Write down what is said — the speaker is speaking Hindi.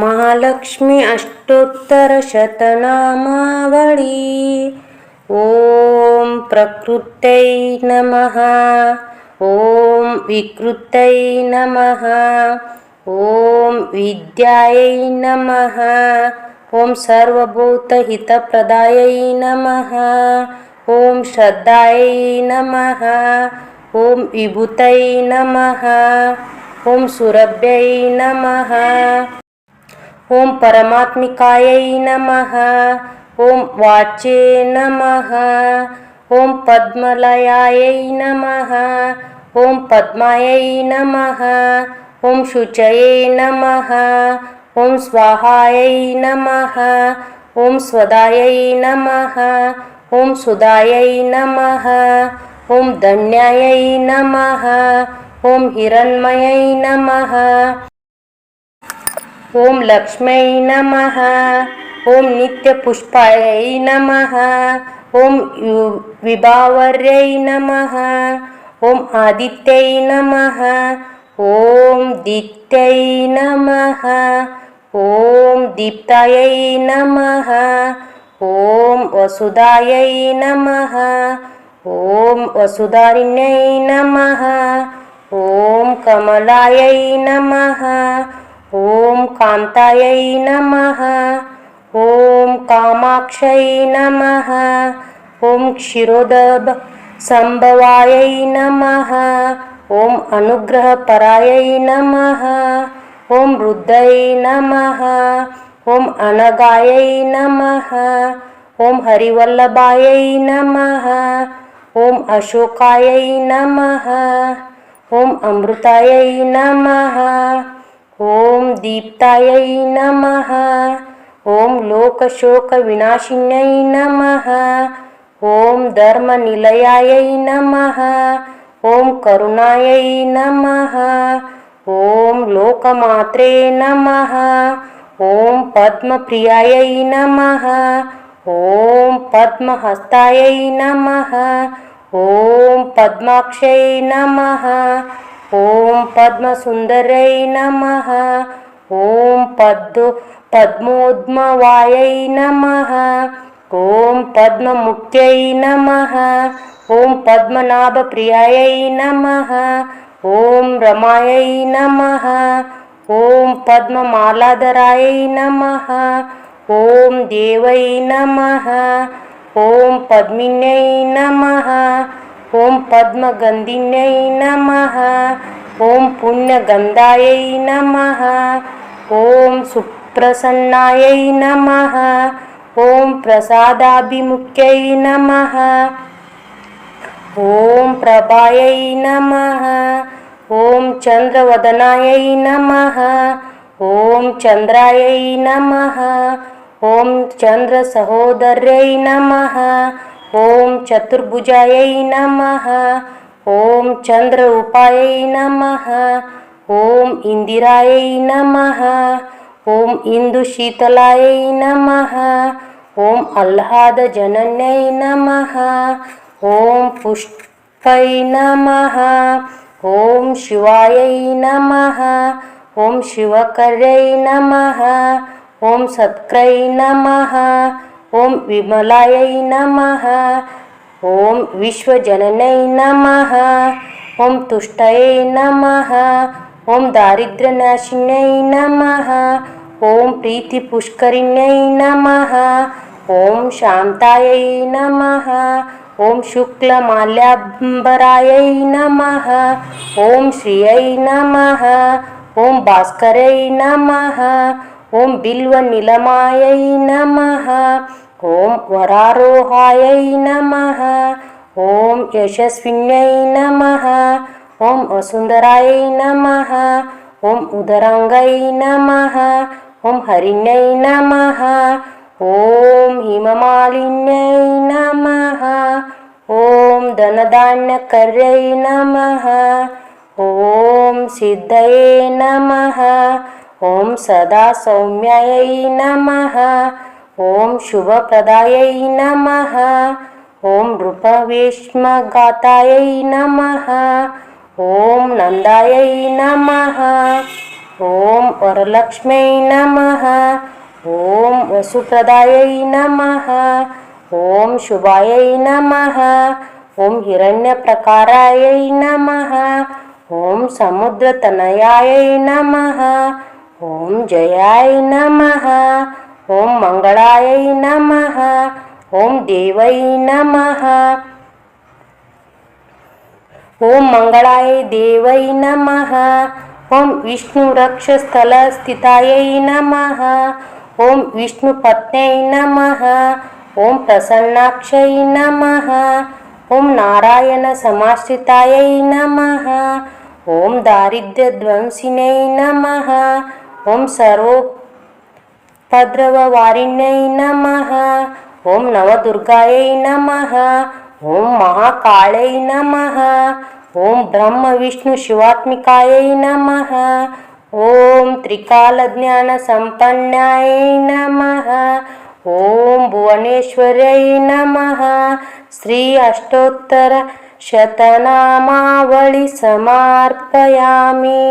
महालक्ष्मी अष्टोत्तरशतनामावळी। ॐ प्रकृत्यै नमः। ॐ विकृत्यै नमः। ॐ विद्यायै नमः। ॐ सर्वभूतहितप्रदायै नमः। ॐ श्रद्धायै नमः। ॐ विभूतये नमः। ॐ सुरभ्यै नमः। ॐ परमात्मिकायै नमः। ॐ वाचे नमः। ॐ पद्मलयायै नमः। ॐ पद्मायै नमः। ॐ शुचये नमः। ॐ स्वाहायै नमः। ॐ स्वदायै नमः। ॐ सुदायै नमः। ॐ धन्यायै नमः। ॐ हिरण्मयै नमः। ॐ लक्ष्म्यै नमः। ॐ नित्यपुष्पायै नमः। ॐ विभावर्यै नमः। ॐ आदित्यै नमः। ॐ दित्यै नमः। ॐ दीप्तायै नमः। ॐ वसुधायै नमः। ॐ वसुधारिण्यै नमः। ॐ कमलायै नमः। ॐ कान्तायै नमः। ॐ कामाक्षै नमः। ॐ क्षीरोदसंभवायै नमः। ॐ अनुग्रहपरायै नमः। ॐ रुद्रै नमः। ॐ अनगायै नमः। ॐ हरिवल्लभायै नमः। ॐ अशोकायै नमः। ॐ अमृतायै नमः। ॐ दीप्तायै नमः। ॐ लोकशोकविनाशिन्यै नमः। ॐ धर्मनिलयायै नमः। ॐ करुणायै नमः। ॐ लोकमात्रे नमः। ॐ पद्मप्रियायै नमः। ॐ पद्महस्तायै नमः। ॐ पद्माक्षै नमः। ॐ पद्मसुन्दर्यै नमः। ॐ पद्मोद्भवायै नमः। ॐ पद्ममुख्यै नमः। ॐ पद्मनाभप्रियायै नमः। ॐ रमायै नमः। ॐ पद्ममालाधरायै नमः। ॐ देवै नमः। ॐ पद्मिन्यै नमः। ॐ पद्मगन्धिन्यै नमः। ॐ पुण्यगन्धायै नमः। ॐ सुप्रसन्नायै नमः। ॐ प्रसादाभिमुख्यै नमः। ॐ प्रभायै नमः। ॐ चन्द्रवदनायै नमः। ॐ चन्द्रायै नमः। ॐ चन्द्रसहोदर्यै नमः। ॐ चतुर्भुजायै नमः। ॐ चन्द्ररूपायै नमः। ॐ इन्दिरायै नमः। ॐ इन्दुशीतलायै नमः। ॐ आह्लादजनन्यै नमः। ॐ पुष्पै नमः। ॐ शिवायै नमः। ॐ शिवकर्यै नमः। ॐ सत्क्रै नमः। ॐ विमलायै नमः। ॐ विश्वजनन्यै नमः। ॐ तुष्टये नमः। ॐ दारिद्र्यनाशिन्यै नमः। ॐ प्रीतिपुष्करिण्यै नमः। ॐ शान्तायै नमः। ॐ शुक्लमाल्याम्बरायै नमः। ॐ श्रियै नमः। ॐ भास्कर्यै नमः। ॐ बिल्वनिलमायै नमः। ॐ वरारोहायै नमः। ॐ यशस्विन्यै नमः। ॐ वसुन्धरायै नमः। ॐ उदराङ्गायै नमः। ॐ हरिण्यै नमः। ॐ हिममालिन्यै नमः। ॐ धनधान्यकर्यै नमः। ॐ सिद्धये नमः। ॐ सदा सौम्यायै नमः। ॐ शुभप्रदायै नमः। ॐ रूपवेश्मगातायै नमः। ॐ नन्दायै नमः। ఓం వరలక్ష్మై నమః. ఓం వసుప్రదాయై నమః. ఓం శుభాయై నమః. ఓం హిరణ్యప్రకారాయై నమః. ఓం సముద్రతనయాయై నమః. ఓం జయాయ నమః. ఓం మంగళాయై నమః. ఓం దేవై నమః. ఓం మంగళాయ దేవై నమః. ఓం విష్ణురక్షస్థలస్థితాయై నమః. ఓం విష్ణుపత్న్యై నమః. ఓం ప్రసన్నాక్షై నమః. ఓం నారాయణ సమాశ్రితాయై నమః. ఓం దారిద్ర్యధ్వంసిన్యై నమః. ఓం సర్వోపద్రవవారిణ్యై నమః. ఓం నవదుర్గాయై నమః. ఓం మహాకాళై నమః. ఓం బ్రహ్మ విష్ణు శివాత్మికాయై నమః. ఓం త్రికాలజ్ఞాన సంపన్నాయై నమః. ఓం భువనేశ్వర్యై నమః. శ్రీ అష్టోత్తర శతనామావళి సమర్పయామి.